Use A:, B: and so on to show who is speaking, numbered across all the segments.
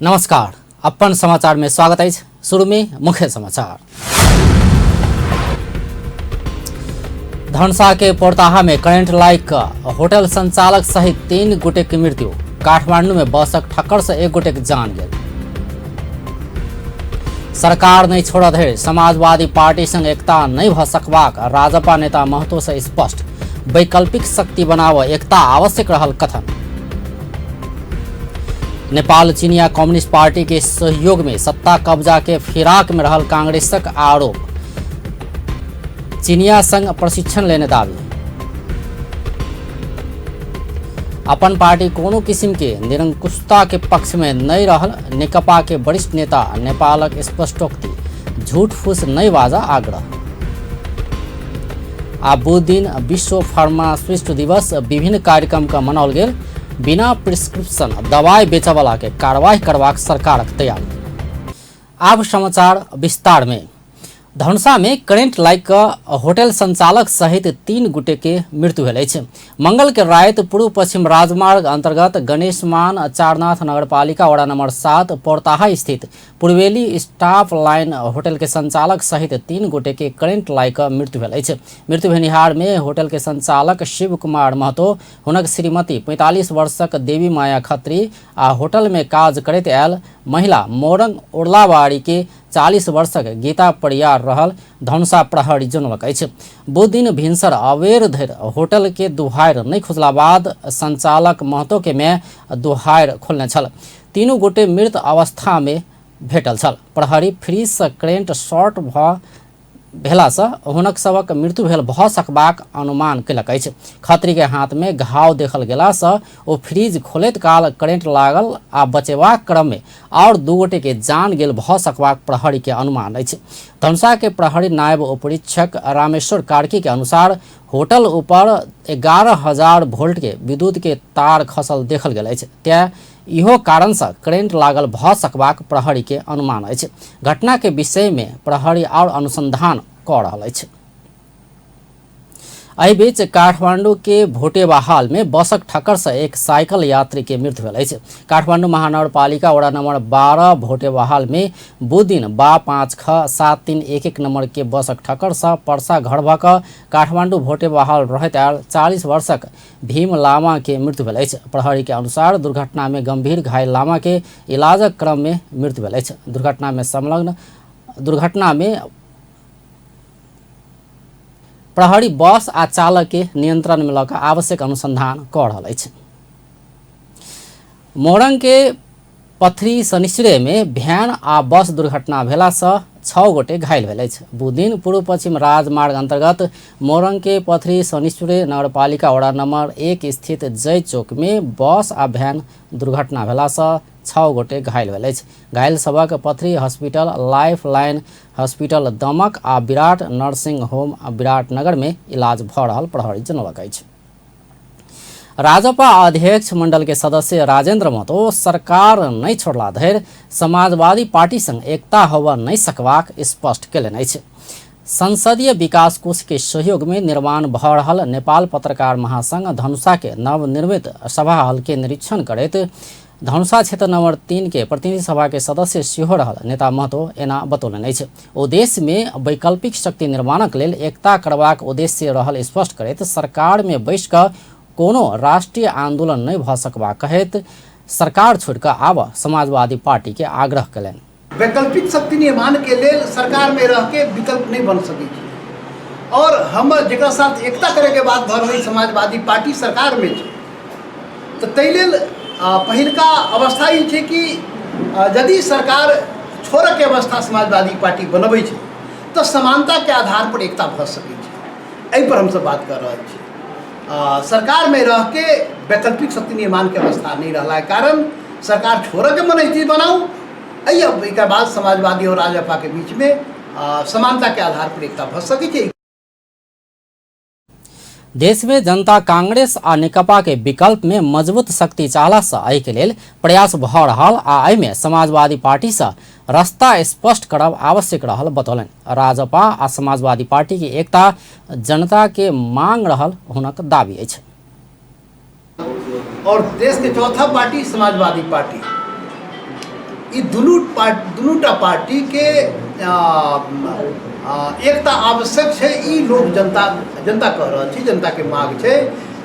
A: नमस्कार, अपन समाचार में स्वागत है। शुरू में मुख्य समाचार। धनुषा के पोरताहा में करंट लाइक होटल संचालक सहित 3 गोटे की मृत्यु। काठमांडू में बसक ठक्कर से 1 गोटे की जान गई। सरकार नहीं छोड़ धैर्य, समाजवादी पार्टी संग एकता नहीं भ सकबाक राजपा नेता महतो से स्पष्ट। वैकल्पिक शक्ति बनाव एकता आवश्यक रहल कथन। नेपाल चीनिया कम्युनिस्ट पार्टी के सहयोग में सत्ता कब्जा के फिराक में रहल कांग्रेसक आरोप। चीनिया संग प्रशिक्षण लेने दावी। अपन पार्टी कोनो किस्म के निरंकुशता के पक्ष में नहीं रहल नेकपा के वरिष्ठ नेता नेपालक स्पष्टोक्ति। झूठ फूस नहीं बाजा आग्रह। आबू दिन विश्व फार्मासिस्ट दिवस विभिन्न कार्यक्रम का मनाओल गेल। बिना प्रिस्क्रिप्शन दवाई बेचवाला के कार्रवाई करवाक सरकार तैयारी। अब समाचार विस्तार में। धनुषा में करेंट लाइक होटल संचालक सहित 3 गोटे के मृत्यु भेल अछि। मंगल के रात पूर्व पश्चिम राजमार्ग अंतर्गत गणेशमान चारनाथ नगरपालिका वड़ा नंबर 7 पोरताहा स्थित पूर्वेली स्टाफ लाइन होटल के संचालक सहित 3 गोटे के करेंट लाइक मृत्यु भेल अछि। मृत्यु भेनिहार में होटल के संचालक शिव कुमार महतो, हुनक श्रीमती 45 वर्षक देवी माया खत्री आ होटल में काज करैत आयल महिला मोरंग उर्लाबाड़ी के 40 वर्षक गीता परियार रहल धनुषा प्रहरी जनौलक अछि। बुध दिन भिनसर अबेर धरि होटल के दुहार नहीं खुजला बाद संचालक महतो के में दुहार खोलने छल। 3 गोटे मृत अवस्था में भेटल छल। प्रहरी फ्रीज से करेंट शॉर्ट भेला से हुनक सबक मृत्यु भेल भ सकबाक अनुमान कयलक अछि। खत्री के हाथ में घाव देखल गेला से ओ फ्रीज खोलैत काल करेंट लागल आ बचेबाक क्रम में और 2 गोटे के जान गेल भ सकबाक प्रहरी के अनुमान अछि। धनुषा के प्रहरी नायब उपरीक्षक रामेश्वर कार्की के अनुसार होटल ऊपर 11,000 वोल्ट के विद्युत के तार खसल देखल गेल अछि। त्या इहो कारण से करेंट लागल भ सकबाक प्रहरी के अनुमान अछि। घटना के विषय में प्रहरी और अनुसंधान क रहल अछि। एहि बीच काठमांडू के भोटेवाहाल में बसक ठक्कर से एक साइकिल यात्री के मृत्यु भेल अछि। काठमांडू महानगरपालिका वड़ा नंबर 12 भोटेवाहाल में बुध दिन 5ख7311 नंबर के बसक ठक्कर से परसा घर भक काठमांडू भोटेवाहाल रहैत आयल 40 वर्षक भीम लामा के मृत्यु भेल अछि। प्रहरी के अनुसार दुर्घटना में गंभीर घायल लामा के इलाजक क्रम में मृत्यु भेल अछि। दुर्घटना में प्रहरी बस आ चालक के नियंत्रण में लगा आवश्यक अनुसंधान क रहल अछि। मोरंग के पथरी सनिश्चरे में वैन आ बस दुर्घटना भेला से 6 गोटे घायल भेल अछि। बुधदिन पूर्व पश्चिम राजमार्ग अंतर्गत मोरंग के पथरी सनिश्चरे नगरपालिका वड़ा नंबर 1 स्थित जय चौक में बस आ वैन दुर्घटना भेला से 6 गोटे घायल भेल अछि। घायल सबक पथरी हॉस्पिटल, लाइफ लाइन हॉस्पिटल दमक आ विराट नर्सिंग होम विराटनगर में इलाज भ रहल प्रहरी जनौलक अछि। राजपा अध्यक्ष मंडल के सदस्य राजेंद्र महतो सरकार नहीं छोड़ला धरि समाजवादी पार्टी संग एकता होबा नहीं सकबाक स्पष्ट केलनि अछि। संसदीय विकास कोष के सहयोग में निर्माण भ रहल नेपाल पत्रकार महासंघ धनुषा के नवनिर्मित सभा हॉल के निरीक्षण करैत धनुषा क्षेत्र नंबर 3 के प्रतिनिधि सभा के सदस्य सेहो रहल नेता महतो एना बतौलनि अछि। ओ देश में वैकल्पिक शक्ति निर्माणक लेल एकता करबाक उद्देश्य रहल स्पष्ट करैत सरकार में बैस कऽ कोनो राष्ट्रीय आंदोलन नहीं भ सकबा कहैत सरकार छोड़ कऽ आब समाजवादी पार्टी के आग्रह कयलनि।
B: वैकल्पिक शक्ति निर्माण के लेल सरकार में रह के विकल्प नहीं बन सकै छै और हम जेकरा साथ एकता करे के बात भऽ रहल समाजवादी पार्टी सरकार में छै। तो ताहि लेल पहिलका अवस्था ई छै कि यदि सरकार छोड़े के अवस्था समाजवादी पार्टी बनबै छै तो समानता के आधार पर एकता भऽ सकै छै। एहि पर हम सब बात कर रहल छी। सरकार में रह के वैकल्पिक शक्ति निर्माण के अवस्था नहीं रहला के कारण सरकार छोड़े के मनस्थिति बनाऊ। एक बाद समाजवादी और राजपा के बीच में समानता के आधार पर एकता भऽ सकै छै।
A: देश में जनता कांग्रेस आ नेकपा के विकल्प में मजबूत शक्ति चाहला से एहि के लेल प्रयास भ रहल आ एहि में समाजवादी पार्टी से रास्ता स्पष्ट करब आवश्यक रहल बतौलनि। राजपा आ समाजवादी पार्टी की एकता जनता के मांग रहल हुनक दावी अछि।
B: और देश के चौथा पार्टी समाजवादी पार्टी ये दुनूटा पार्टी के एकता आवश्यक है। ई लोग जनता कह रहा है, जनता के मांग है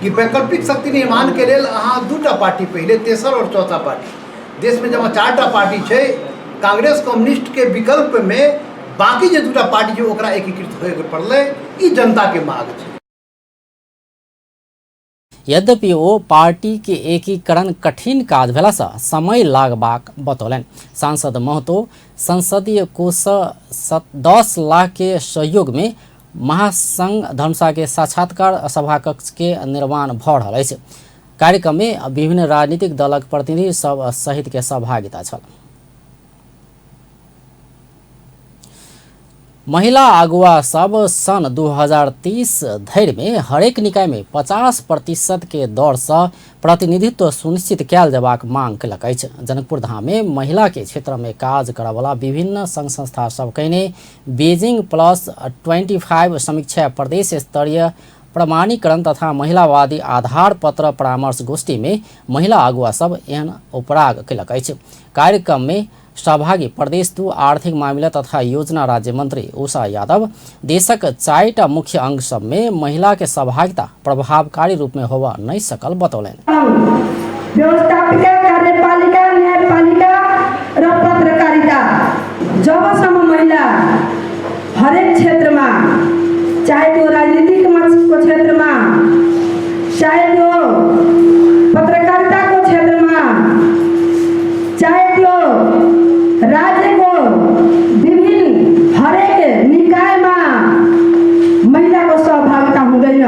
B: कि वैकल्पिक शक्ति निर्माण के लिए अहाँ दूटा पार्टी पहले, तेसर और चौथा पार्टी देश में जब चारटा पार्टी है, कांग्रेस कम्युनिस्ट के विकल्प में बाकी जो दूटा पार्टी जो ओकरा एकीकृत होए पड़ले, ई जनता के मांग है।
A: यद्यपि ओ पार्टी के एकीकरण कठिन काज भेलासँ समय लागबाक बतौलनि। सांसद महतो संसदीय कोष 10 लाख के सहयोग में महासंघ धनुषा के साक्षात्कार सभाकक्ष के निर्माण भऽ रहल अछि। कार्यक्रम में विभिन्न राजनीतिक दलक प्रतिनिधि सब सहित के सहभागिता छल। महिला अगुवा सब सन 2030 धरि में हरेक निकाय में 50% के दर से प्रतिनिधित्व सुनिश्चित कयल जयबाक मांग कयलक अछि। जनकपुर धाम में महिला के क्षेत्र में काज करयवला विभिन्न संघ संस्था सब कहिने बीजिंग +25 समीक्षा प्रदेश स्तरीय प्रमाणीकरण तथा महिलावादी आधार पत्र परामर्श गोष्ठी में महिला अगुवा सब एहन उपराग कयलक अछि। कार्यक्रम में सहभागी प्रदेश 2 आर्थिक मामला तथा योजना राज्य मंत्री उषा यादव देशक 4टा मुख्य अंग सब में महिला के सहभागिता प्रभावकारी रूप में होबा नहीं सकल बतौलनि।
C: व्यवस्थापिका, कार्यपालिका, न्यायपालिका र पत्रकारिता जबसम्म महिला हरेक क्षेत्र में, चाहे त्यो राजनीतिक को क्षेत्र में, चाहे त्यो पत्रकारिता को क्षेत्र में, चाहे त्यो राज्य को विभिन्न हरेक निकाय में महिला को सहभागिता हुँदैन।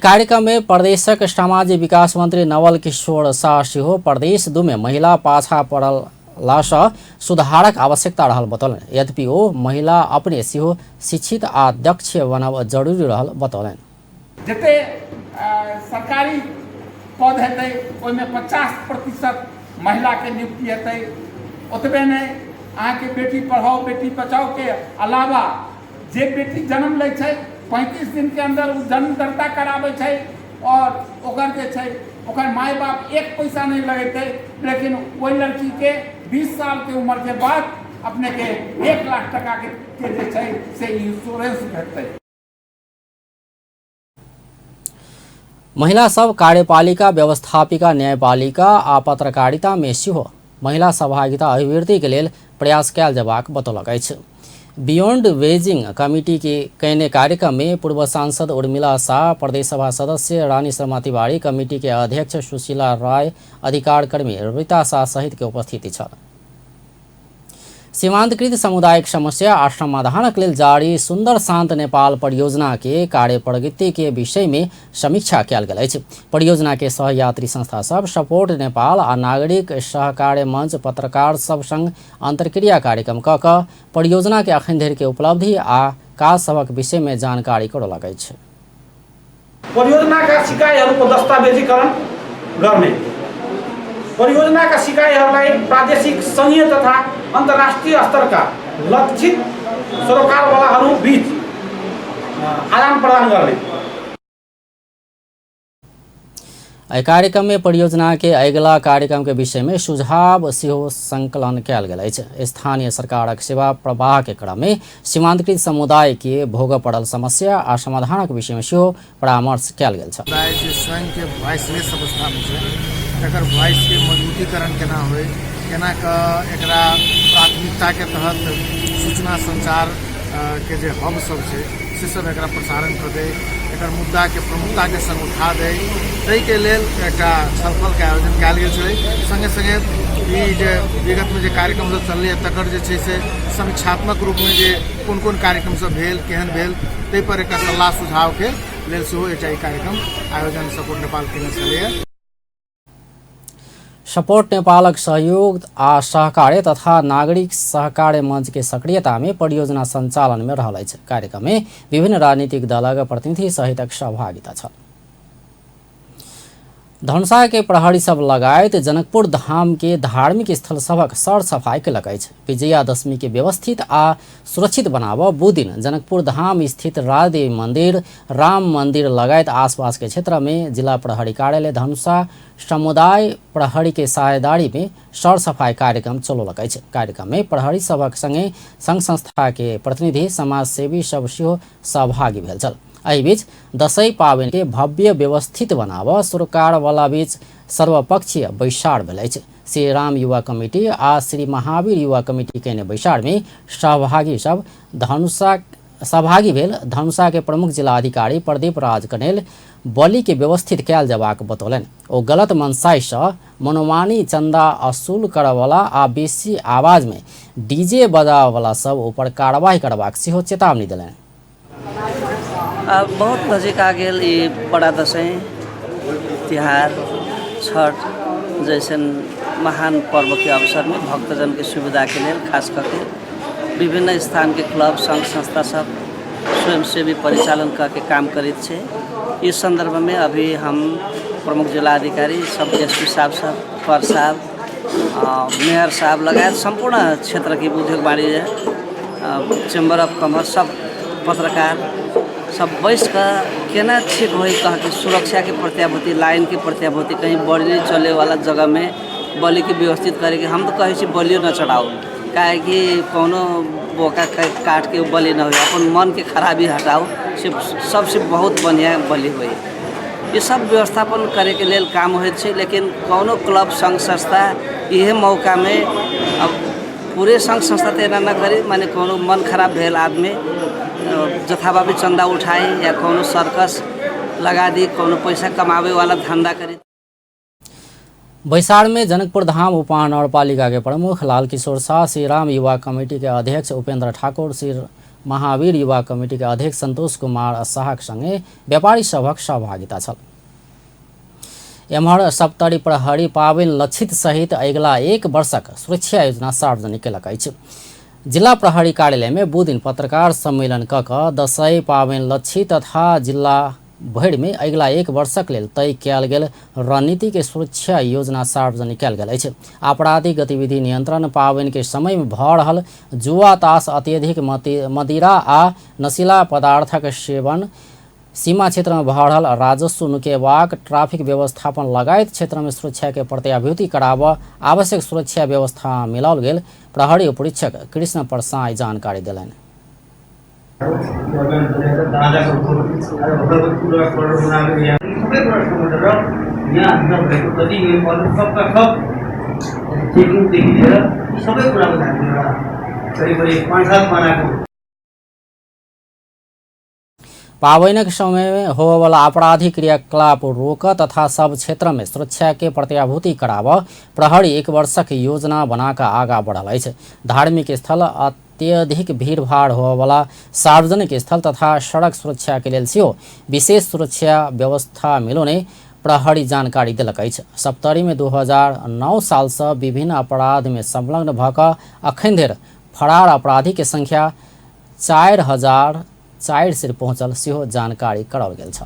A: कार्यक्रम में प्रदेशक सामाजिक विकास मंत्री नवल किशोर शाह सेहो प्रदेश 2 में महिला पाछा पड़लासँ सुधारक आवश्यकता रहल बतौलनि। यद्यपि ओ महिला अपने सेहो शिक्षित आ दक्ष बनब जरूरी रहल बतौलनि।
D: जते सरकारी पद हेतै ओहिमे 50% महिला के नियुक्ति हेतै। ओतबे नहीं, अहाँके बेटी पढ़ाओ बेटी बचाओ के अलावा जे बेटी जन्म लै छै 35 दिन के अंदर उ जन्म दर्ता कराबै छै और ओकर जे छै ओकर माय बाप एक पैसा नहीं लगेतै, लेकिन वही लड़की के 20 साल के उम्र के बाद अपने के 1 लाख टका के जे छै से इंश्योरेंस भेटतै।
A: महिला सब कार्यपालिका, व्यवस्थापिका, न्यायपालिका आ पत्रकारिता में सेहो महिला सहभागिता अभिवृद्धि के लेल प्रयास कयल जयबाक बतौलक अछि। बियॉन्ड बेजिंग कमिटी के कयने कार्यक्रम में पूर्व सांसद उर्मिला शाह, प्रदेश सभा सदस्य रानी शर्मा तिवारी, कमिटी के अध्यक्ष सुशीला राय, अधिकार कर्मी रीता शाह सहित के उपस्थिति छल। सीमांतकृत सामुदायिक समस्या आ समाधानक लेल जारी सुंदर शांत नेपाल परियोजना के कार्य प्रगति के विषय में समीक्षा कयल गेल अछि। परियोजना के सहयात्री संस्था सब सपोर्ट नेपाल आ नागरिक सहकार्य मंच पत्रकार सब संग अंतर्क्रिया कार्यक्रम क क परियोजना के अखन धरि के उपलब्धि आ काज सबक विषय में जानकारी करौलक अछि।
E: परियोजना का सिकाइहरूको दस्तावेजीकरण गर्ने, परियोजना का सिकाइहरूलाई प्रादेशिक, संघीय तथा अंतर्राष्ट्रीय स्तर का लक्षित सरोकारवालाहरू बीच आदान प्रदान गर्ने।
A: कार्यक्रम में परियोजना के अगिला कार्यक्रम के विषय में सुझाव सेहो संकलन कयल गेल अछि। स्थानीय सरकारक सेवा प्रवाह के क्रम में सीमांतकृत समुदाय के भोग पड़ल समस्या आ समाधानक विषय में सेहो परामर्श कयल गेल छल।
F: स्वयं के वॉइसलेस अवस्था में छै, एकर वॉइस के मजबूतीकरण केना होय, केना एकरा प्राथमिकता के तहत सूचना संचार के जे हब सब छै से सब एकरा प्रसारण कर दे, एकर मुद्दा के प्रमुखता के संग उठा दे, ताहि के लेल एकटा छलफल के आयोजन कयल गेल छलै। संगे संगे ई जे विगत में जे कार्यक्रम सब चललै तकर जे छै से समीक्षात्मक रूप में जे कोन कोन कार्यक्रम सब भेल, केहन भेल, ताहि पर एकटा सलाह सुझाव के लेल सेहो एकटा ई कार्यक्रम आयोजन सपोर्ट नेपाल केने छलैए।
A: सपोर्ट नेपालक सहयोग आ सहकार्य तथा नागरिक सहकार्य मंच के सक्रियता में परियोजना संचालन में रहल अछि। कार्यक्रम में विभिन्न राजनीतिक दलक प्रतिनिधि सहितक सहभागिता छल। धनुषा के प्रहरी सब लगायत जनकपुर धाम के धार्मिक स्थल सबक सर सफाई केलक अछि। विजयादशमी के व्यवस्थित आ सुरक्षित बनाबऽ बू दिन जनकपुर धाम स्थित राजदेवी मंदिर, राम मंदिर लगायत आसपास के क्षेत्र में जिला प्रहरी कार्यालय धनुषा समुदाय प्रहरी के साझेदारी में सर सफाई कार्यक्रम चलौलक अछि। कार्यक्रम में प्रहरी सबक संगे संघ संस्था के प्रतिनिधि, समाज सेवी सब सेहो सहभागी भेल छल। एहि बीच दशैं पाबनि के भव्य व्यवस्थित बनाबऽ सरकार वाला बीच सर्वपक्षीय बैसार भेल अछि। श्री राम युवा कमिटी आ श्री महावीर युवा कमिटी के बैसार में सहभागी भेल धनुषा के प्रमुख जिलाधिकारी प्रदीप राज कनेल बलि के व्यवस्थित कयल जयबाक बतौलनि। ओ गलत मनसाई सँ मनोमानी चंदा असूल करयवला आ बेसी आवाज में डीजे बजाबयवला सब ऊपर कार्रवाई करबाक सेहो चेतावनी देलनि।
G: बहुत नजिक आ गेल ई बड़ा दशैं तिहार छठ जैसन महान पर्व के अवसर में भक्तजन के सुविधा के लिए खास करके विभिन्न स्थान के क्लब, संघ संस्था सब स्वयंसेवी परिचालन करके काम करित छे। इस संदर्भ में अभी हम प्रमुख जिलाधिकारी सब एसपी साहब सब, पर साहब, मेयर साहब लगायत संपूर्ण क्षेत्र की उद्योग वाणिज्य, चैम्बर ऑफ कॉमर्स, सब पत्रकार सब बैस कर केना ठीक हो कह के सुरक्षा के प्रत्याभूति, लाइन के प्रत्याभूति, कहीं बलि चले वाला जगह में बलि के व्यवस्थित करे के। हम तो कहे छी बलियो न चढ़ाओ, काहे कि कोनो बोका काट के बलि न हो, अपन मन के खराबी हटाओ, सबसे बहुत बढ़िया बलि हो। ये सब व्यवस्थापन करे के लेल काम होइत छै। लेकिन कोनो क्लब, संघ संस्था यह मौका में अब पूरे संघ संस्था तो एना न करी, माने कोनो मन खराब भेल आदमी जथाभावी चंदा उठाई या कोनो सर्कस लगा दी, कोनो पैसा कमावे वाला धंधा करी।
A: बैसार में जनकपुर धाम उपमहानगरपालिका के प्रमुख लाल किशोर शाह, श्री राम युवा कमेटी के अध्यक्ष उपेंद्र ठाकुर, श्री महावीर युवा कमेटी के अध्यक्ष संतोष कुमार शाहक संगे व्यापारी सभक सहभागिता छल। एम्हर सप्तरी प्रहरी पाबनि लक्षित सहित अगिला 1 वर्षक सुरक्षा योजना सार्वजनिक केलक अछि। जिला प्रहरी कार्यालय में बू दिन पत्रकार सम्मेलन कऽ दशैं पाबनि लक्षित तथा जिला भरि में अगिला 1 वर्षक लेल तय कयल गेल रणनीति के सुरक्षा योजना सार्वजनिक कयल गेल अछि। आपराधिक गतिविधि नियंत्रण, पाबनि के समय में भऽ रहल जुआ, ताश, अत्यधिक मदिरा आ नशीला पदार्थक सेवन, सीमा क्षेत्र में भऽ रहल राजस्व नुकेबाक, ट्रैफिक व्यवस्थापन लगायत क्षेत्र में सुरक्षा के प्रत्याभूति कराबऽ आवश्यक सुरक्षा व्यवस्था मिलाओल गेल प्रहरी उपरीक्षक कृष्ण प्रसाद जानकारी देलनि। पाबनिक समय में होबयवला आपराधिक क्रियाकलाप रोकऽ तथा सब क्षेत्र में सुरक्षा के प्रत्याभूति कराबऽ प्रहरी 1 वर्षक योजना बनाकर आगाँ बढ़ल अछि। धार्मिक स्थल, अत्यधिक भीड़ भाड़ होबयवला सार्वजनिक स्थल तथा सड़क सुरक्षा के लेल सेहो विशेष सुरक्षा व्यवस्था मिलौने प्रहरी जानकारी देलक अछि। सप्तरी में 2009 साल से विभिन्न अपराध में संलग्न भऽ कऽ अखन धरि फरार अपराधी के संख्या 4004 पहुंचल सेहो जानकारी कराओल गेल छ।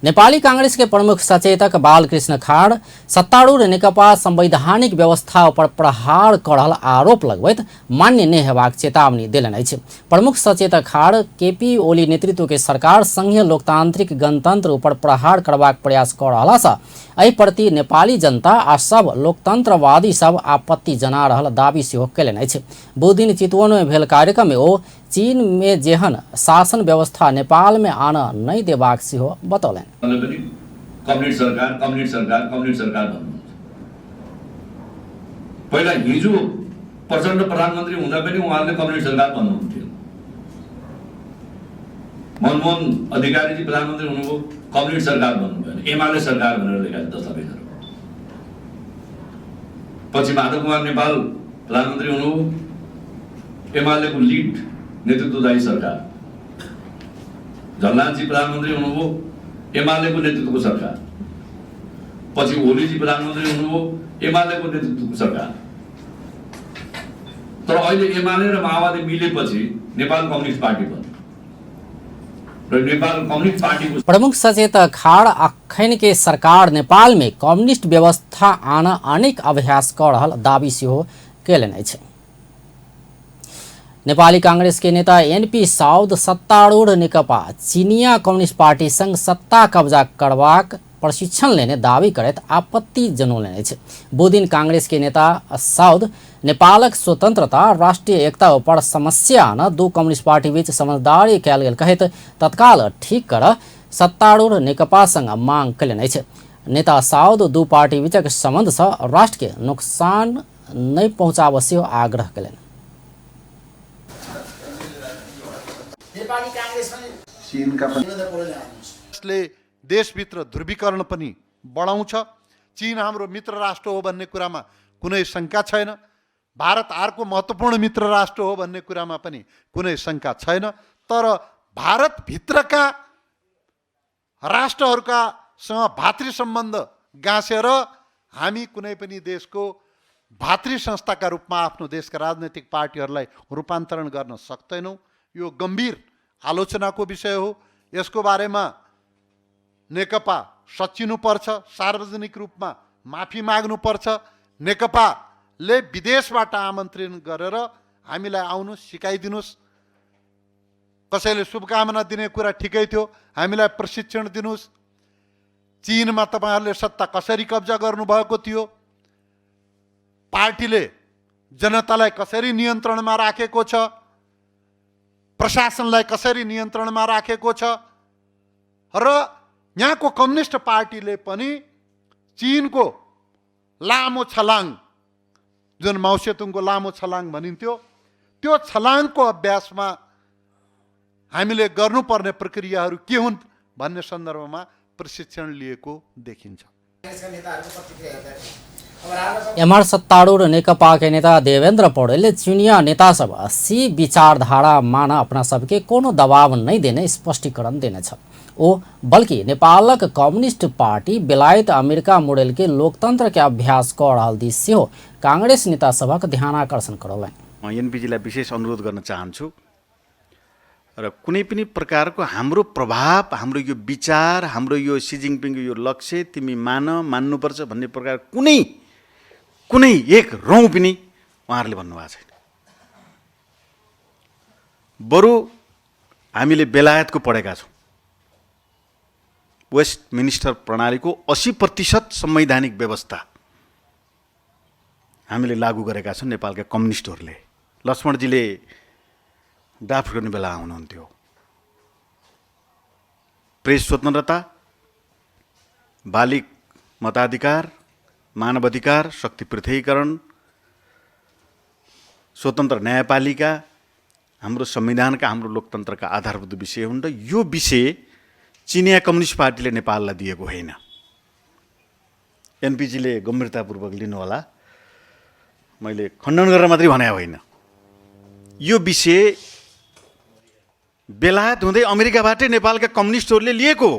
A: नेपाली कांग्रेस के प्रमुख सचेतक बालकृष्ण खाड़ सत्तारूढ़ नेकपा संवैधानिक व्यवस्था पर प्रहार कऽ रहल आरोप लगबैत मान्य नहि हेबाक चेतावनी देलनि अछि। प्रमुख सचेतक खाड़ केपी ओली नेतृत्व के सरकार संघीय लोकतांत्रिक गणतंत्र पर प्रहार करबाक प्रयास कऽ रहलासँ एहि प्रति नेपाली जनता आ सब लोकतंत्रवादी सब आपत्ति जना रहल दावी सेहो कयलनि अछि। बुधदिन चितवन में भेल कार्यक्रम में ओ चीन में जेहन शासन व्यवस्था नेपाल में आना नहीं देबाक सेहो बतौलनि।
H: कम्युनिस्ट सरकार भन्नुहुन्छ। पहिला हिजो प्रचण्ड प्रधानमन्त्री हुँदा पनि उहाँले कम्युनिस्ट सरकार भन्नुहुन्थ्यो। मनमोहन अधिकारीजी प्रधानमन्त्री हुनुभयो, कम्युनिस्ट सरकार भन्नुभयो, एमाले सरकार भनेर लेखा दस्तावेजहरू। पछि माधव कुमार नेपाल प्रधानमन्त्री हुनुभयो, एमालेको लिड नेतृत्वदायी सरकार। झलनाथजी प्रधानमन्त्री हुनुभयो, एमालेको नेतृत्वको सरकार। पछि ओलीजी प्रधानमन्त्री हुनुभयो, एमालेको नेतृत्वको सरकार। तर अहिले एमाले र माओवादी मिलेपछि नेपाल कम्युनिस्ट पार्टी बन्यो। र नेपाल कम्युनिस्ट पार्टीको
A: प्रमुख सचेतक खाड़ अखन के सरकार नेपाल में कम्युनिस्ट व्यवस्था आन अनेक अभ्यास कर रहल दावी सेहो केलनि अछि। नेपाली कांग्रेस के नेता एनपी साउद सत्तारूढ़ नेकपा चीनिया कम्युनिस्ट पार्टी संग सत्ता कब्जा करबाक प्रशिक्षण लेने दावी करैत आपत्ति जनौलनि अछि। बुधदिन कांग्रेस के नेता साउद नेपालक स्वतंत्रता राष्ट्रीय एकता पर समस्या न दू कम्युनिस्ट पार्टी बीच समझदारी कयल गेल कहैत तत्काल ठीक कर सत्तारूढ़ नेकपा संग मांग कयलनि अछि। नेता साउद दू पार्टी बीचक संबंध सँ राष्ट्र के नुकसान नहि पहुँचाबय सेहो आग्रह कयलनि।
I: यसले देशभित्र ध्रुवीकरण पनि बढाउँछ। चीन हाम्रो मित्र राष्ट्र हो भन्ने कुरामा कुनै शङ्का छैन। भारत अर्को महत्त्वपूर्ण मित्र राष्ट्र हो भन्ने कुरामा पनि कुनै शङ्का छैन। तर भारतभित्रका राष्ट्रहरूका सँग भातृ सम्बन्ध गाँसेर हामी कुनै पनि देशको भातृ संस्थाका रूपमा आफ्नो देशका राजनैतिक पार्टीहरूलाई रूपान्तरण गर्न सक्दैनौँ। यो गम्भीर आलोचनाको विषय हो। यसको बारेमा नेकपा सच्चिनुपर्छ, सार्वजनिक रूपमा माफी माग्नुपर्छ। नेकपाले विदेशबाट आमन्त्रण गरेर हामीलाई आउनुहोस्, सिकाइदिनुहोस्। कसैले शुभकामना दिने कुरा ठिकै थियो, हामीलाई प्रशिक्षण दिनुहोस्। चीनमा तपाईँहरूले सत्ता कसरी कब्जा गर्नुभएको थियो, पार्टीले जनतालाई कसरी नियन्त्रणमा राखेको छ, प्रशासनलाई कसरी नियन्त्रणमा राखेको छ र यहाँको कम्युनिस्ट पार्टीले पनि चीनको लामो छलाङ, जुन माओसेतुङको लामो छलाङ भनिन्थ्यो, त्यो छलाङको अभ्यासमा हामीले गर्नुपर्ने प्रक्रियाहरू के हुन् भन्ने सन्दर्भमा प्रशिक्षण लिएको देखिन्छ।
A: एमआर सत्तारूढ़ नेकपा के नेता देवेंद्र पौडेल चीनिया नेता सब सी विचारधारा मान अपना सबके कोनो दबाव नहीं देने स्पष्टीकरण देने छ। ओ बल्कि नेपालक कम्युनिस्ट पार्टी बेलायत अमेरिका मोडेल के लोकतंत्र के अभ्यास कर रहल दिस सेहो कांग्रेस नेता सबक ध्यान आकर्षण करौलनि।
J: म एनपीजीलाई विशेष अनुरोध गर्न चाहन्छु र कुनै पनि प्रकारको हाम्रो प्रभाव, हाम्रो यो विचार, हाम्रो यो सी जिनपिङको यो लक्ष्य तिमी मान्नुपर्छ भन्ने प्रकार कुनै एक रौँ पनि उहाँहरूले भन्नुभएको छैन। बरु हामीले बेलायतको पढेका छौँ। वेस्ट मिनिस्टर प्रणालीको 80% संवैधानिक व्यवस्था हामीले लागू गरेका छौँ नेपालका कम्युनिस्टहरूले। लक्ष्मणजीले ड्राफ्ट गर्ने बेला हुनुहुन्थ्यो। प्रेस स्वतन्त्रता, बालिग मताधिकार, मानव अधिकार, शक्ति पृथकीकरण, स्वतन्त्र न्यायपालिका हाम्रो संविधानका, हाम्रो लोकतन्त्रका आधारभूत विषय हुन् र यो विषय चिनिया कम्युनिस्ट पार्टीले नेपाललाई दिएको होइन। एनपीजीले गम्भीरतापूर्वक लिनुहोला, मैले खण्डन गरेर मात्रै भने होइन। यो विषय बेलायत हुँदै अमेरिकाबाटै नेपालका कम्युनिस्टहरूले लिएको हो,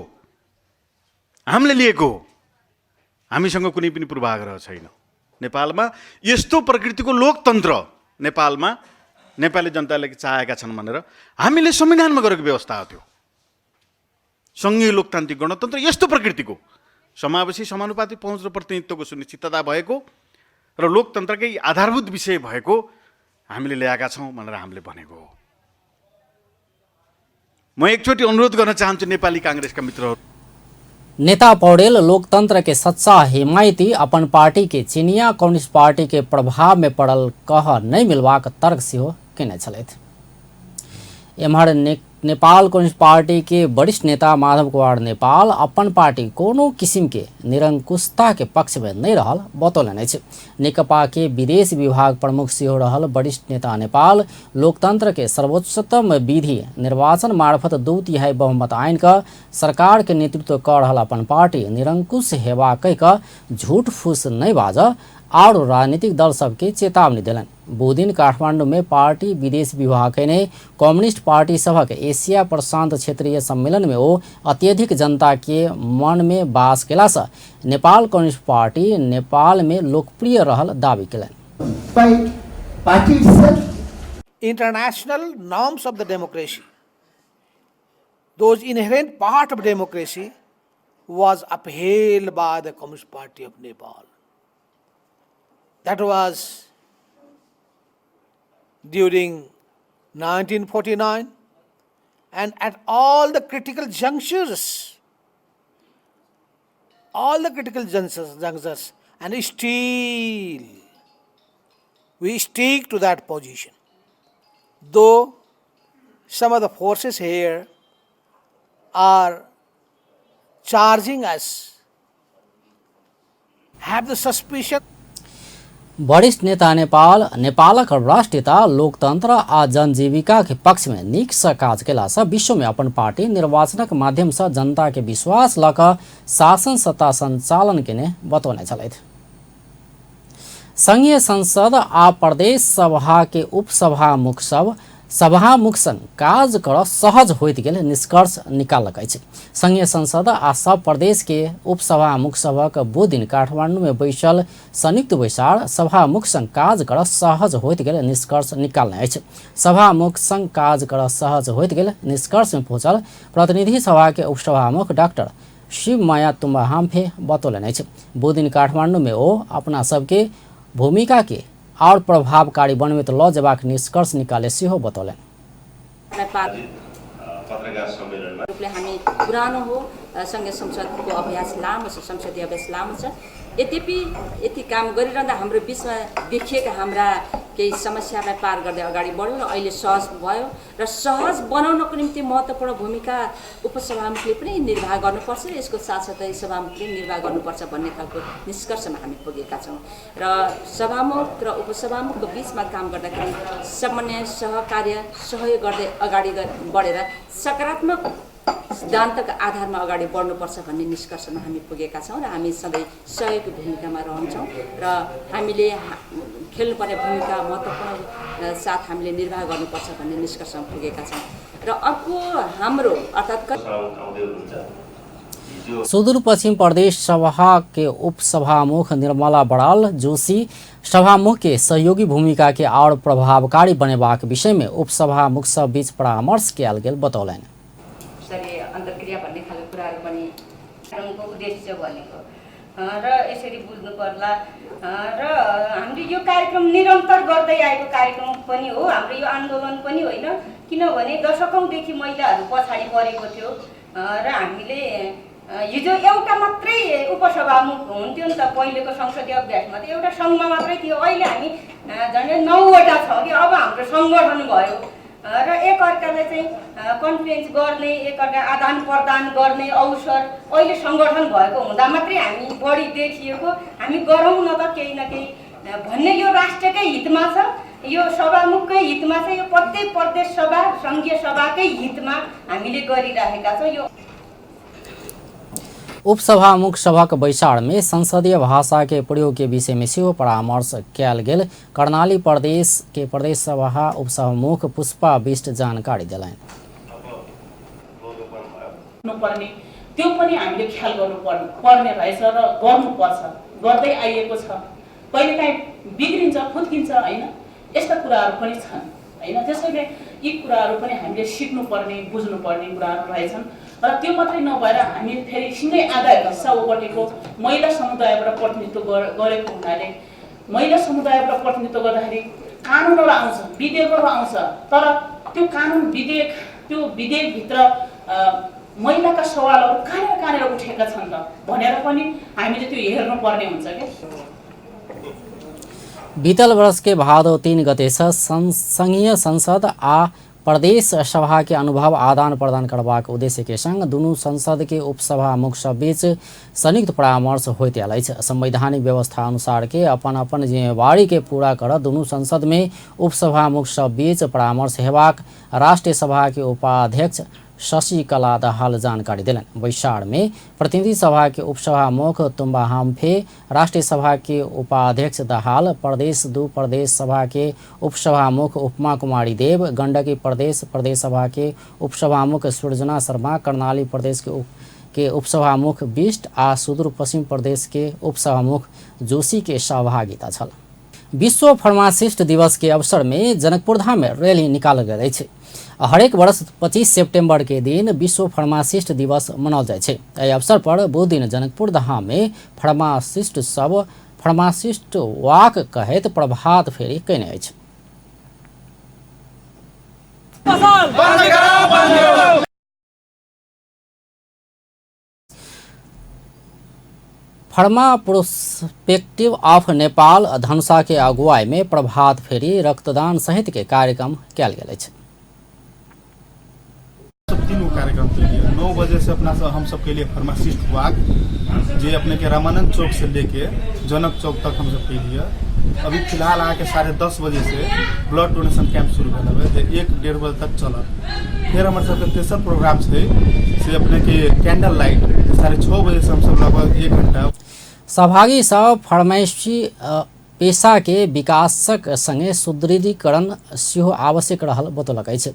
J: हामीले लिएको हो। हामीसँग कुनै पनि पूर्वाग्रह छैन। नेपालमा यस्तो प्रकृतिको लोकतन्त्र नेपालमा नेपाली जनताले चाहेका छन् भनेर हामीले संविधानमा गरेको व्यवस्था हो। त्यो सङ्घीय लोकतान्त्रिक गणतन्त्र यस्तो प्रकृतिको समावेशी, समानुपातिक पहुँच र प्रतिनिधित्वको सुनिश्चितता भएको र लोकतन्त्रकै आधारभूत विषय भएको हामीले ल्याएका छौँ भनेर हामीले भनेको हो। म एकचोटि अनुरोध गर्न चाहन्छु नेपाली कांग्रेसका मित्रहरू।
A: नेता पौडेल लोकतंत्र के सच्चा हिमायती अपन पार्टी के चीनिया कम्युनिस्ट पार्टी के प्रभाव में पड़ल कह नहीं मिलवाक तर्क सेहो केने छलथि। एम्हर नेपाल कम्युनिस्ट पार्टी के वरिष्ठ नेता माधव कुमार नेपाल अपन पार्टी कोनो किसिम के निरंकुशता के पक्ष में नहीं रहल बतौलनि अछि। नेकपा के विदेश विभाग प्रमुख सेहो रहल वरिष्ठ नेता नेपाल लोकतंत्र के सर्वोच्चतम विधि निर्वाचन मार्फत 2/3 बहुमत आइन का सरकार के नेतृत्व कर रहल अपन पार्टी निरंकुश हेबा कह का झूठ फूस नहीं बाज और राजनीतिक दल सबके चेतावनी दिलन। बुधदिन काठमांडू में पार्टी विदेश विभाग ने कम्युनिस्ट पार्टी सबक एशिया प्रशांत क्षेत्रीय सम्मेलन में वो अत्यधिक जनता के मन में बास केला से नेपाल कम्युनिस्ट पार्टी नेपाल में लोकप्रिय रहल दावी Kellen.
K: International norms of the democracy, those inherent part of democracy was upheld by the Communist Party of Nepal. That was during 1949, and at all the critical junctures, and still we stick to that position. Though some of the forces here are charging us, have the suspicion.
A: वरिष्ठ नेता नेपालक राष्ट्रियता लोकतंत्र आ जनजीविका के पक्ष में नीक सा काज केला सँ विश्व में अपन पार्टी निर्वाचनक माध्यम से जनता के विश्वास लऽ कऽ शासन सत्ता संचालन केने बतौने छलथि। संघीय संसद आ प्रदेश सभा के उपसभामुख सब सभामुख संग काज करब सहज होइत गेल निष्कर्ष निकाललक अछि। संघीय संसद आ सब प्रदेश के उपसभामुख सभक बुध दिन काठमांडू में बैसल संयुक्त बैसार सभामुख संग काज करब सहज होइत गेल निष्कर्ष निकालने अछि। सभामुख संग काज करब सहज होइत गेल निष्कर्ष में पहुंचल प्रतिनिधि सभा के उपसभामुख डॉक्टर शिव माया तुम्बा हाम्फे बतौलनि अछि। बुध दिन काठमांडू में ओ अपना सबके भूमिका के और प्रभावकारी बनवे तो लऽ जेबाक निष्कर्ष निकाले सेहो बतौलनि।
L: पत्रकार सम्मेलनमा रूपले हामी पुरानो हो संघीय संसदको अभ्यास लामो छ, संसदीय अभ्यास लामो छ। यद्यपि यति काम गरिरहँदा हाम्रो बिचमा देखिएका हाम्रा केही समस्यालाई पार गर्दै अगाडि बढ्यो र अहिले सहज भयो र सहज बनाउनको निम्ति महत्त्वपूर्ण भूमिका उपसभामुखले पनि निर्वाह गर्नुपर्छ, यसको साथसाथै सभामुखले निर्वाह गर्नुपर्छ भन्ने खालको निष्कर्षमा हामी पुगेका छौँ र सभामुख र उपसभामुखको बिचमा काम गर्दाखेरि समन्वय सहकार्य सहयोग गर्दै अगाडि बढेर सकारात्मक सिद्धान्तका आधारमा अगाडि बढ्नुपर्छ भन्ने निष्कर्षमा हामी पुगेका छौँ र हामी सधैँ सहयोगको भूमिकामा रहन्छौँ र हामीले खेल्नुपर्ने भूमिका महत्त्वपूर्ण साथ हामीले निर्वाह गर्नुपर्छ भन्ने निष्कर्षमा पुगेका छौँ र अर्को हाम्रो अर्थात्
A: सुदूरपश्चिम प्रदेश सभा के उपसभामुख निर्मला बड़ाल जोशी सभामुख के सहयोगी भूमिका के और प्रभावकारी बनेबाक विषय में उपसभामुख सब बीच परामर्श कयल गेल बतौलनि।
M: अन्तर्क्रिया भन्ने खालको कुराहरू पनि कार्यक्रमको उद्देश्य भनेको र यसरी बुझ्नु पर्ला र हामीले यो कार्यक्रम निरन्तर गर्दै आएको कार्यक्रम पनि हो, हाम्रो यो आन्दोलन पनि होइन, किनभने दशकौँदेखि महिलाहरू पछाडि परेको थियो र हामीले हिजो एउटा मात्रै उपसभामुख हुन्थ्यो नि त, पहिलेको संसदीय अभ्यासमा त एउटा सङ्घमा मात्रै थियो, अहिले हामी झन्डै 9वटा छौँ कि अब हाम्रो सङ्गठन भयो र एकअर्कालाई चाहिँ कन्फरेन्स गर्ने, एकअर्का आदान प्रदान गर्ने अवसर अहिले सङ्गठन भएको हुँदा मात्रै हामी बढी देखिएको, हामी गरौँ न त केही न केही भन्ने यो राष्ट्रकै हितमा छ, यो सभामुखकै हितमा छ, यो प्रत्येक प्रदेश सभा सङ्घीय सभाकै हितमा हामीले गरिरहेका छौँ। यो
A: उपसभामुख सभा बैसार में संसदीय भाषा के प्रयोग के विषय में सेहो परामर्श कयल गेल कर्णाली प्रदेश के प्रदेश सभा उपसभामुख पुष्पा बिष्ट जानकारी दिलाइन।
N: त्यो पनि हामीले ख्याल गर्नुपर्ने रहेछ र गर्नुपर्छ, गर्दै आइएको छ। कहिलेकाहीँ बिग्रिन्छ, फुत्किन्छ हैन, यस्ता कुराहरू पनि छन् हैन। त्यसैले यी कुराहरू पनि हामीले सिक्नुपर्ने बुझ्नुपर्ने कुराहरू रहेछन् र त्यो मात्रै नभएर हामी फेरि सिँगै आधा हिस्सा ओगटेको महिला समुदायबाट प्रतिनिधित्व गरेको हुनाले महिला समुदायबाट प्रतिनिधित्व गर्दाखेरि कानुनहरू आउँछ, विधेयकहरू आउँछ, तर त्यो कानुन विधेयक त्यो विधेयकभित्र महिलाका सवालहरू कहाँनिर उठेका छन् त भनेर पनि हामीले त्यो हेर्नुपर्ने हुन्छ के।
A: बीतल वर्ष के भादो 3 गते संघीय संसद आ प्रदेश सभा के अनुभव आदान प्रदान करबाक उद्देश्य के संग दुनू संसद के उपसभामुख सब बीच संयुक्त परामर्श होइत आयल अछि। संवैधानिक व्यवस्था अनुसार के अपन अपन जिम्मेवारी के पूरा कर दुनू संसद में उपसभामुख सब बीच परामर्श हेबाक राष्ट्रीय सभा के उपाध्यक्ष शशिकला दाहाल जानकारी दिलन। बैसार में प्रतिनिधि सभा के उपसभामुख तुम्बा हाम्फे, राष्ट्रीय सभा के उपाध्यक्ष दाहाल, प्रदेश 2 प्रदेश सभा के उपसभामुख उपमा कुमारी देव, गंडकी प्रदेश सभा के उपसभामुख सृजना शर्मा, कर्णाली प्रदेश के उपसभामुख बिष्ट आ सुदूर पश्चिम प्रदेश के उपसभामुख जोशी के सहभागिता छल। विश्व फार्मासिस्ट दिवस के अवसर में जनकपुर धाम में रैली निकालल गेल अछि। हरेक वर्ष 25 सितंबर के दिन विश्व फार्मासिस्ट दिवस मनाओल जाइ छै। एहि अवसर पर बुध दिन जनकपुर धाम में फार्मासिस्ट वाक कहैत प्रभात फेरी कयने अछि। Pharma prospective of Nepal Dhanusha के अगुवाई में प्रभात फेरी रक्तदान सहित के कार्यक्रम कयल गेल अछि।
O: तीन कार्यक्रम के लिए 9 बजे से अपना हम सब के लिए फार्मासिस्ट वाक जे अपने के रामानंद चौक से लेके जनक चौक तक हम सब के लिए अभी फिलहाल आके 10:30 बजे से ब्लड डोनेशन कैंप शुरू भेल है जे 1-1:30 बजे तक चलत। फिर हमारे सबके तेसर प्रोग्राम से अपने के कैंडल लाइट 6:30 बजे से हम सब लगभग 1 घंटा।
A: सहभागी सब फार्मेसी पेशा के विकासक संगे सुदृढ़ीकरण सेहो आवश्यक रहल बतौलक अछि।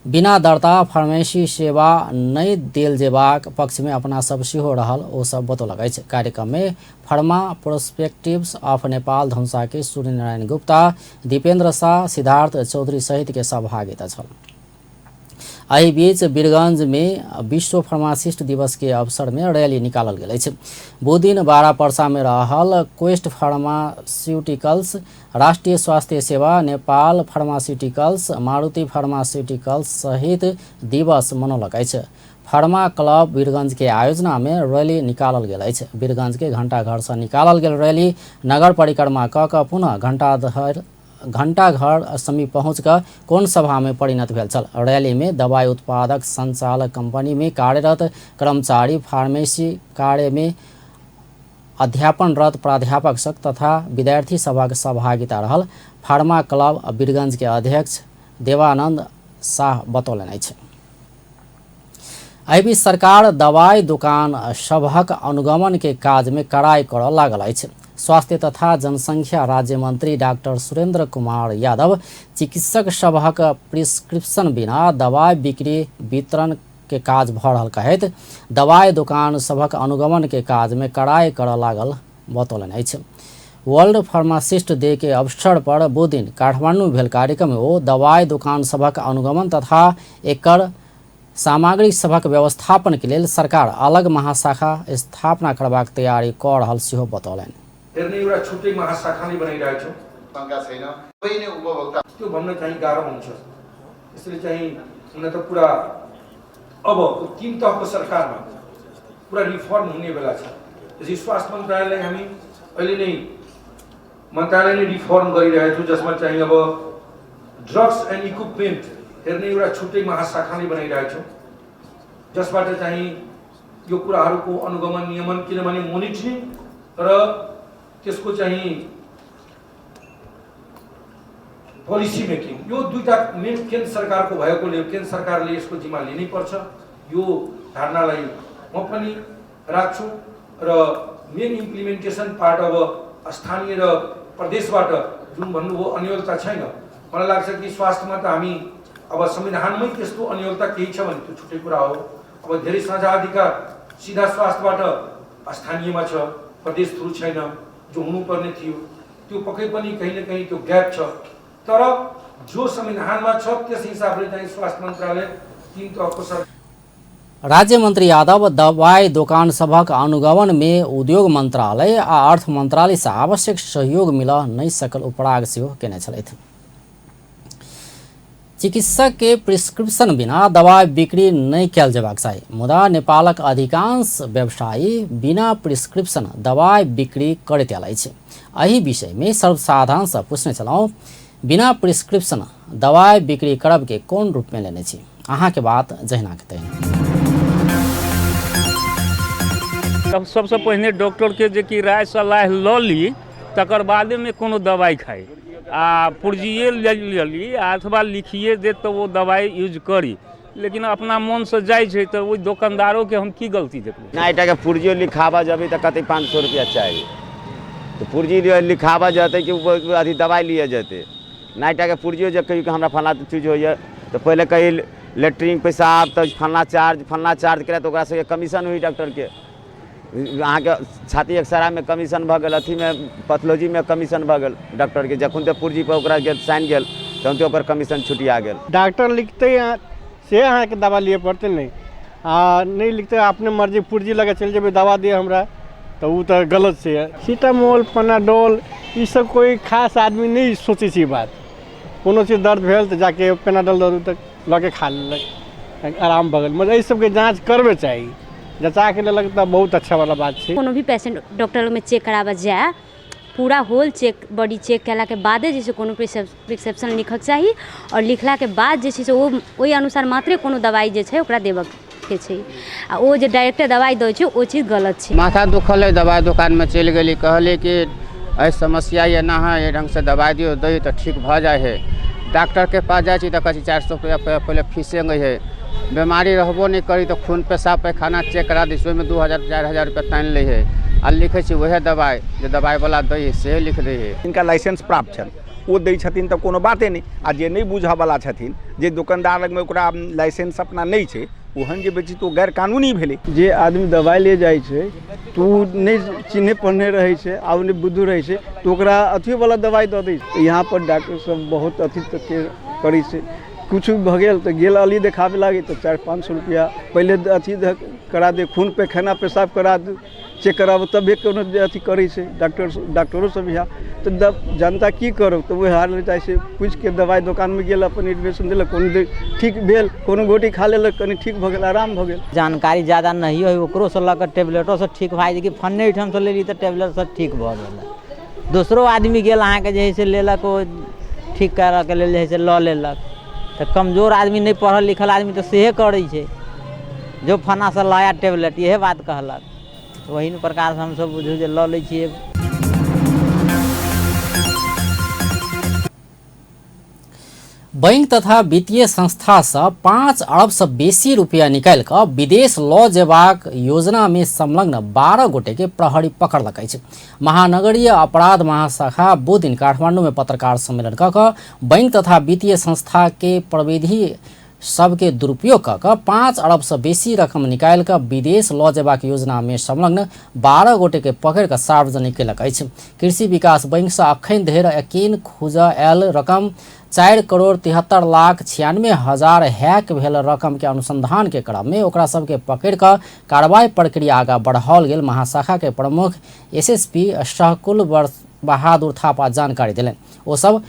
A: बिना दर्ता फार्मेसी सेवा नहीं देल जेबाक पक्ष में अपना सब सेहो रहल ओ सब बतौलक अछि। कार्यक्रम में pharma prospectives of Nepal Dhanusha के सूर्यनारायण गुप्ता, दीपेंद्र शाह, सिद्धार्थ चौधरी सहित के सहभागिता छल। एहि बीच वीरगंज में विश्व फार्मासिस्ट दिवस के अवसर में रैली निकालल गेल अछि। बुध दिन बारा पर्सा में रहल क्वेस्ट फार्मास्यूटिकल्स, राष्ट्रीय स्वास्थ्य सेवा, नेपाल फार्मास्यूटिकल्स, मारुति फार्मास्यूटिकल्स सहित दिवस मनौलक अछि। फार्मा क्लब वीरगंज के आयोजना में रैली निकालल गेल अछि। वीरगंज के घंटाघर से निकालल गेल रैली नगर परिक्रमा कऽ पुनः घंटाघर समीप पहुंचकर कोन सभा में परिणत भेल छल। रैली में दवाई उत्पादक संचालक कंपनी में कार्यरत कर्मचारी, फार्मेसी कार्य में अध्यापनरत प्राध्यापक सब तथा विद्यार्थी सभा के सहभागिता रहल। फार्मा क्लब वीरगंज के अध्यक्ष देवानंद शाह बतौलनि अछि। एहि बीच सरकार दवाई दुकान सभक अनुगमन के काज में कड़ाई करऽ लागल अछि। स्वास्थ्य तथा जनसंख्या राज्य मंत्री डॉक्टर सुरेंद्र कुमार यादव चिकित्सक सभक प्रिस्क्रिप्शन बिना दवाई बिक्री वितरण के काज भऽ रहल कहैत दवाई दुकान सभक अनुगमन के काज में कड़ाई करऽ लागल बतौलनि अछि। वर्ल्ड फार्मासिस्ट डे के अवसर पर बुध दिन काठमांडू भेल कार्यक्रम में ओ दवाई दुकान सभक अनुगमन तथा एकर सामग्री सभक व्यवस्थापन के लेल सरकार अलग महाशाखा स्थापना करबाक तैयारी कऽ रहल सेहो बतौलनि।
E: हेर्ने एउटा छुट्टै महाशाखा नै बनाइरहेको छौँ। शंका छैन, कोही नै उपभोक्ता त्यो भन्न चाहिँ गाह्रो हुन्छ। यसले चाहिँ हुन त पुरा अब 3 तहको सरकारमा पुरा रिफर्म हुने बेला छ। त्यसै स्वास्थ्य मन्त्रालयलाई हामी अहिले नै मन्त्रालय नै रिफर्म गरिरहेको छौँ जसमा चाहिँ अब ड्रग्स एन्ड इक्विपमेन्ट हेर्ने एउटा छुट्टै महाशाखा नै बनाइरहेको छौँ जसबाट चाहिँ यो कुराहरूको अनुगमन नियमन किनभने मोनिटरिङ र त्यसको चाहिँ पोलिसी मेकिङ यो दुईटा मेन केन्द्र सरकारको भएकोले केन्द्र सरकारले यसको जिम्मा लिनै पर्छ। यो धारणालाई म पनि राख्छु र मेन इम्प्लिमेन्टेसन पार्ट अब स्थानीय र प्रदेशबाट जुन भन्नुभयो अन्योलता छैन। मलाई लाग्छ कि स्वास्थ्यमा त हामी अब संविधानमै त्यस्तो अन्योलता केही छ भने त्यो छुट्टै कुरा हो। अब धेरै साझा अधिकार सीधा स्वास्थ्यबाट स्थानीयमा छ, प्रदेश थ्रु छैन जो हुनुपर्ने थियो। त्यो पक्कै पनि कहीँ न कहीँ त्यो ग्याप छ। तर जो संविधानमा छ त्यस हिसाबले चाहिँ स्वास्थ्य मन्त्रालय 3 तहको सरकार।
A: राज्य मंत्री यादव दवाई दुकान सभक अनुगमन में उद्योग मंत्रालय आ अर्थ मंत्रालय से आवश्यक सहयोग मिल नहीं सकल उपराग सेहो केने छलथि। चिकित्सक के प्रिस्क्रिप्शन बिना दवाई बिक्री नहीं कयल जेबाक चाही, मुदा नेपालक अधिकांश व्यवसायी बिना प्रिस्क्रिप्शन दवाई बिक्री करैत आयल अछि। एहि विषय में सर्वसाधारण से पूछने छलौं, बिना प्रिस्क्रिप्शन दवाई बिक्री करब के कोन रूप में लेने छी? अहाँ के बात जहिना के तहिना।
P: सबसे पहले डॉक्टर के जे कि राय सलाह लऽ ली तकर बादे में कोनो दवाई खाई आ पुर्जिए लेली अथवा लिखिए दे तो वो दवाई यूज करी, लेकिन अपना मन से जाए छै तो वो दुकानदारों के हम की गलती देखबै?
Q: ना एटा के पुर्जियो लिखावा जबे तो कते 500 रुपया चाहिए तो पुर्जी लिखावा जाते कि अथी दवाई लिए जाते ना एटा के पुर्जियो जे कही हमरा फला चीज होइए तो पहले कही लेटरिन पेशाब तो फलना चार्ज करे तो ओकरा से कमीशन हुई डॉक्टर के अहाँके छाती एक्सरा में कमीशन भऽ गेल, अथी में पैथोलॉजी में कमीशन भऽ गेल डॉक्टर के, जखन तक पुर्जी पर ओकरा साइन गेल तहन ओकर कमीशन छुटिया गेल।
R: डॉक्टर लिखते से अहाँ के दवा लिए पड़ते नहीं, नहीं लिखते अपने मर्जी पुर्जी लगा चल जेबे दवा दिए हमरा, तो वो तो गलत से है। सीटामोल पेनाडोल ये सब कोई खास आदमी नहीं सोचे छी बात, कोनो चीज दर्द भेल तो जाके पेनाडोल दर्द तक लगे खा लेलक, आराम भगल। मतलब इस सबके जाँच करबे चाहिए, जचा के लेलक तो बहुत अच्छा वाला बात है।
S: कोनो भी पेशेंट डॉक्टर में चेक कराबऽ जाए, पूरा होल चेक बॉडी चेक कला के बाद जैसे कोनो प्रिस्क्रिप्शन लिखक चाहिए, और लिखला के बाद जैसे ओहि अनुसार मात्रे कोनो दवाई जे छै ओकरा देबऽ के छै। आ ओ जे डायरेक्ट दवाई दै छै ओ चीज गलत छै।
T: माथा दुखल है, दवाई दुकान में चल गेली, कहले कि ऐ समस्या ये ना है, ये ढंग से दवाई दियो दी तो ठीक भ जाए है। डॉक्टर के पास जाए तो कहै 400 रुपया पहले फीसे गई है, बीमारी रहबो नहीं करी तो खून पेशाब पैखाना चेक करा दी, ओहिमे 2000-4000 रुपया तानि लै है, आ लिखै छै वएह दवाई जे दवाई वाला दै है से लिख दै है।
U: इनका लाइसेंस प्राप्त छन, वो दै छथिन तऽ कोनो बाते नहीं, आ जे नहीं बुझऽ वाला छथिन, जे दुकानदार लग में ओकरा लाइसेंस अपना नहीं छै, ओहन जे बेची तो गैर कानूनी भेलै।
R: जे आदमी दवाई ले जाइ छै तो नहीं चिन्हे पढ़ने रहे छै, आ नहीं बुद्धू रहे छै, तो ओकरा अथी वाला दवाई दऽ दै। यहाँ पर डॉक्टर सब बहुत अथी करै छै, कुछ भऽ गेल तो गेल अली देखाबे लागे तो 400-500 रुपया पहले अथी करा दे, खून पेखाना पेशाब करा दे, चेक कराबो तबे कोनो अथी करै छै डॉक्टरो सब यहाँ। तो जनता की करो, तो वह हार लेता है, पूछ के दवाई दुकान में गेल, अपन एडमिशन दिलक, कोनो ठीक भेल, कोनो गोटी खा लेलक, कनी ठीक भऽ गेल, आराम भऽ गेल।
V: जानकारी ज़्यादा नहीं है, ओकरो से लऽ कऽ टेबलेटो से ठीक भऽ जाइ कि फन्ने ठाम से लेली तो टेबलेट से ठीक भऽ गेल। दोसरो आदमी गेल अहाँके जे है से लेलक, ओ ठीक करऽ के लेल जे है से लऽ लेलक। तो कमजोर आदमी नहीं पढ़ल लिखल आदमी तो सेहे करै छै, जो फना से लाया टेबलेट यह बात कहलक, तो वही प्रकार से हम सब बुझू जे लऽ लै छियै।
A: बैंक तथा वित्तीय संस्था से 5 अरब से बेसी रुपया निकाल कर विदेश लऽ जेबाक योजना में संलग्न 12 गोटे के प्रहरी पकड़लक अछि। महानगरीय अपराध महाशाखा बुध दिन काठमांडू में पत्रकार सम्मेलन कऽ बैंक तथा वित्तीय संस्था के प्रविधि सबके दुरुपयोग कऽ 5 अरब से बेसी रकम निकाल कर विदेश लऽ जेबाक योजना में संलग्न 12 गोटे के पकड़ कर सार्वजनिक केलक अछि। कृषि विकास बैंक से अखन धरि यकीन खुजल रकम 4,73,96,000 हैक भेल रकम के अनुसंधान के क्रम में ओकरा सबके पकड़ कर कार्रवाई प्रक्रिया आगा बढ़ाओल गेल। महाशाखा के प्रमुख एसएसपी सहकुल बहादुर थापा जानकारी दिलन। ओ सब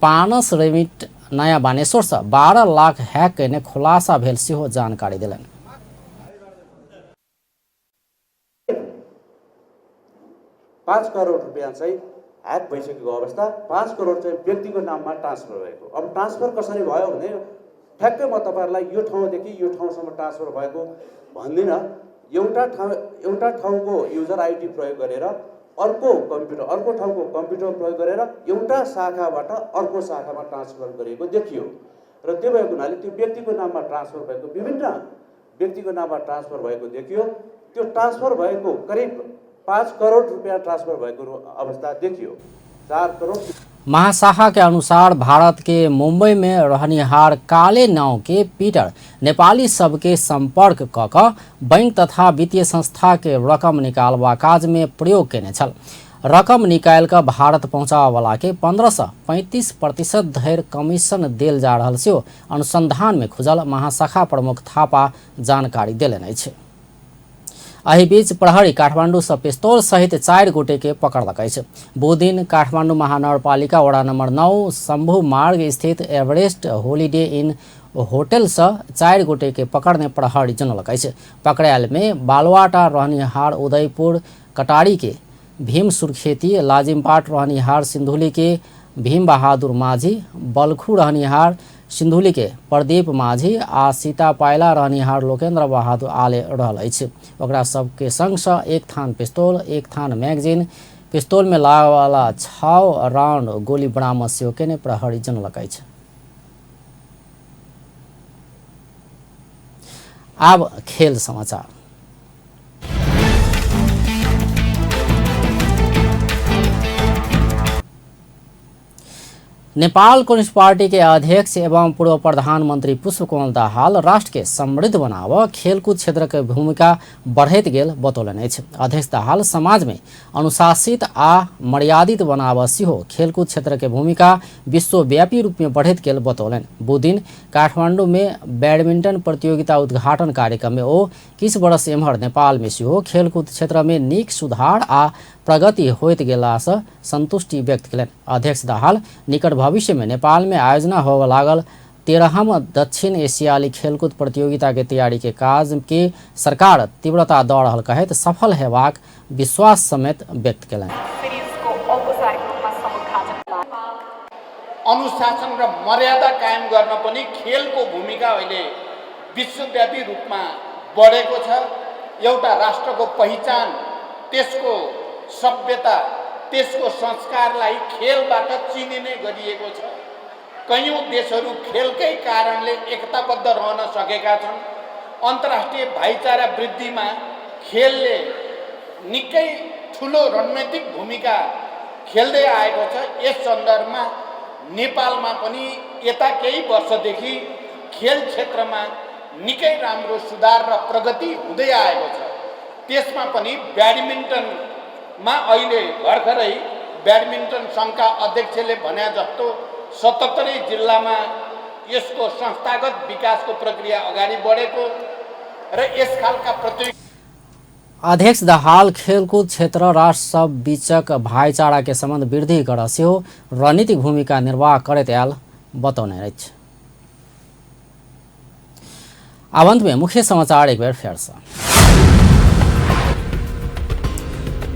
A: पानस रेमिट नया बानेश्वर से 12 लाख हैक करने खुलासा भेल सेहो जानकारी दिलन।
W: 5 करोड रुपैयाँ चाहिँ ह्याक भइसकेको अवस्था, 5 करोड चाहिँ व्यक्तिको नाममा ट्रान्सफर भएको। अब ट्रान्सफर कसरी भयो भने ठ्याक्कै म तपाईँहरूलाई यो ठाउँदेखि यो ठाउँसम्म ट्रान्सफर भएको भन्दिनँ। एउटा ठाउँको युजर आइडी प्रयोग गरेर अर्को ठाउँको कम्प्युटर प्रयोग गरेर एउटा शाखाबाट अर्को शाखामा ट्रान्सफर गरेको देखियो, र त्यो भएको हुनाले त्यो व्यक्तिको नाममा ट्रान्सफर भएको, विभिन्न व्यक्तिको नाममा ट्रान्सफर भएको देखियो। त्यो ट्रान्सफर भएको करिब 5 करोड रुपया ट्रांसफर भएको अवस्था देखियो। 4 करोड।
A: महाशाखा के अनुसार भारत के मुंबई में रहनिहार काले नाव के पीटर नेपाली सबके संपर्क कऽ बैंक तथा वित्तीय संस्था के रकम निकालबा काज में प्रयोग केने छल। रकम निकाल कर भारत पहुंचाबा वाला के 15 से 35% धरि कमीशन देल जा रहल सेहो अनुसंधान में खुजल महाशाखा प्रमुख थापा जानकारी देलनि अछि। एहि बीच प्रहरी काठमांडू से पिस्तौल सहित 4 गोटे के पकड़लक अछि। बुध दिन काठमांडू महानगरपालिका वड़ा नंबर 9 शंभु मार्ग स्थित एवरेस्ट हॉलिडे इन होटल से 4 गोटे के पकड़ने प्रहरी जनलक अछि। पकड़ायल में बालुआटा रहनिहार उदयपुर कटारी के भीम सुर्खेती, लाजिमपाट रहनिहार सिंधुली के भीम बहादुर माझी, बलखू रहनिहार सिंधुली के प्रदीप माझी आ सीता पायला रहनिहार लोकेंद्र बहादुर आले रहल अछि। ओकरा सबके संग से 1 थान पिस्तौल, 1 थान मैगजीन, पिस्तौल में लागय वाला 6 राउंड गोली बरामद सेहो केने प्रहरी जनलक अछि। आब खेल समाचार। नेपाल कम्युनिस्ट पार्टी के अध्यक्ष एवं पूर्व प्रधानमंत्री पुष्पकमल दाहाल राष्ट्र के समृद्ध बनाव खेलकूद क्षेत्र के भूमिका बढ़ैत गेल बतौलनि अछि। अध्यक्ष दाहाल समाज में अनुशासित आ मर्यादित बनाव सेहो खेलकूद क्षेत्र के भूमिका विश्वव्यापी रूप में बढ़ैत गेल बतौलनि। बुधदिन काठमांडू में बैडमिंटन प्रतियोगिता उद्घाटन कार्यक्रम में ओ किछ वर्ष एम्हर नेपाल में सेहो खेलकूद क्षेत्र में नीक सुधार आ प्रगति होइत गेलासँ संतुष्टि व्यक्त कयलनि। अध्यक्ष दाहाल निकट भविष्य में नेपाल में आयोजना होबय लागल 13हम दक्षिण एशियाली खेलकूद प्रतियोगिता के तैयारी के काज के सरकार तीव्रता दऽ रहल कहैत सफल हेबाक विश्वास समेत व्यक्त कयलनि।
B: अनुशासन र मर्यादा कायम गर्न पनि खेलको भूमिका अहिले विश्वव्यापी रूपमा बढेको छ। एउटा राष्ट्रको पहिचान, त्यसको सभ्यता, त्यसको संस्कारलाई खेलबाट चिनिने गरिएको छ। कयौं देशहरू खेलकै कारणले एकताबद्ध रहन सकेका छन्। अन्तर्राष्ट्रिय भाइचारा वृद्धिमा खेलले निकै ठुलो रणनीतिक भूमिका खेल्दै आएको छ। यस सन्दर्भमा नेपालमा पनि यता केही वर्षदेखि खेल क्षेत्रमा निकै राम्रो सुधार र प्रगति हुँदै आएको छ। त्यसमा पनि ब्याडमिन्टनमा अहिले भर्खरै ब्याडमिन्टन सङ्घका अध्यक्षले भने जस्तो 77 जिल्लामा यसको संस्थागत विकासको प्रक्रिया अगाडि बढेको र यस खालका प्रतियोगिता।
A: अध्यक्ष दाहाल खेलकूद क्षेत्र राष्ट्र सब बीचक भाईचारा के संबंध वृद्धि कर सेहो रणनीतिक भूमिका निर्वाह करैत आयल बतौने अछि। अब अंत में मुख्य समाचार एक बार फिर से।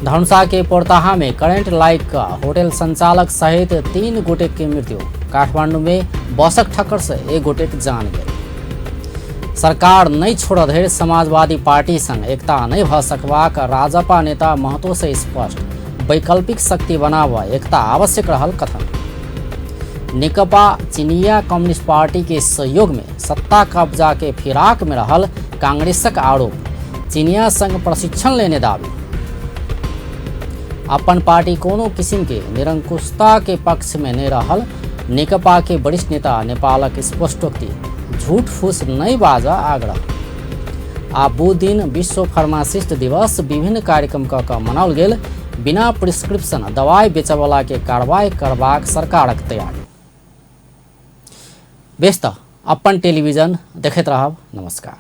A: धनुषा के पोर्ताहा में करंट लाइट का होटल संचालक सहित 3 गोटे की मृत्यु। काठमांडू में बसक ठक्कर से 1 गोटे की जान गई। सरकार नहीं छोड़ धरि समाजवादी पार्टी संग एकता नहीं भ सकबाक राजपा नेता महतो से स्पष्ट। वैकल्पिक शक्ति बनावा एकता आवश्यक रहल कथन। नेकपा चिनिया कम्युनिस्ट पार्टी के सहयोग में सत्ता कब्जा के फिराक में रहल कांग्रेसक आरोप। चिनिया संग प्रशिक्षण लेने दावी। अपन पार्टी कोनो किस्म के निरंकुशता के पक्ष में नहीं रहल नेकपा के वरिष्ठ नेता नेपालक स्पष्टोक्ति। झूठ फूस नहीं बाजा आग्रह। आ बुध विश्व फार्मासिस्ट दिवस विभिन्न कार्यक्रम का मनाओल गेल। बिना प्रिस्क्रिप्शन दवाई बेचवला के कार्रवाई करबाक सरकारक तैयारी। व्यस्त अपन टेलीविजन देखैत रहब। नमस्कार।